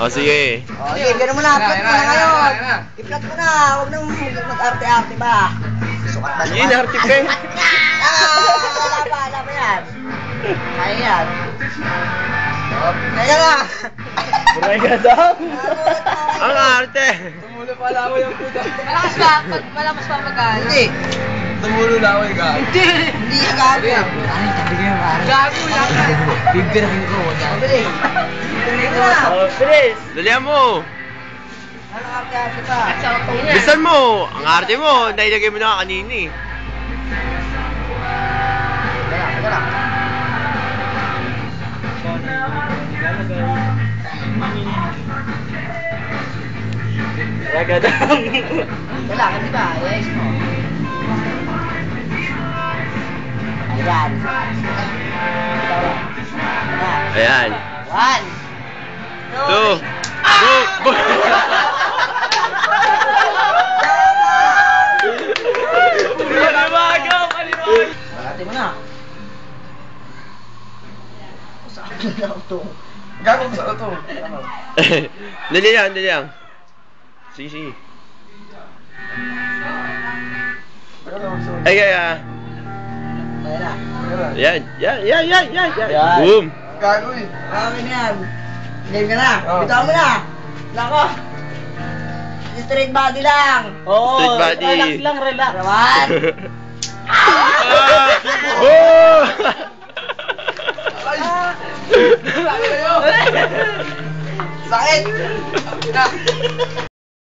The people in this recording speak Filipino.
O, sige. O, sige, gano'n mo na. Flat mo na ngayon. I-flat mo na. Huwag nang mag-arte-arte ba. Sukat na Sige, naharte ka eh. Wala pa yan. Kaya yan. Kaya nga. Buray ka daw. Ang arte. Tumulo pa laway ang puta. Malakas pa magkano? Hindi. Tumulo laway ka. Hindi ka gago. Ano yung tabi kayo, pare? Gago lang ka. Bibirahin ko. Mabili. Bibirahin ko na. Bilis. Dalihan mo. Ano arte-arte pa? Bilisan mo. Ang arte mo. Nailagay mo na kanina eh. Teka lang. Ragadang. Kailangan, di ba? Yes mo. Ayan. Ayan. 1, 2. Go. Paliwagaw. Malati mo na. Saan na lang ito? Gagawin sa ito. Dali lang. Sige. Ay, kaya. Ayan na. Yan. Yan. Boom. Gagawin. Okay na yan. Game ka na. Oh. Bitaw mo na. Nako. Straight body lang. Straight body. Relax lang, relax. Rawan. Oh! Sakit!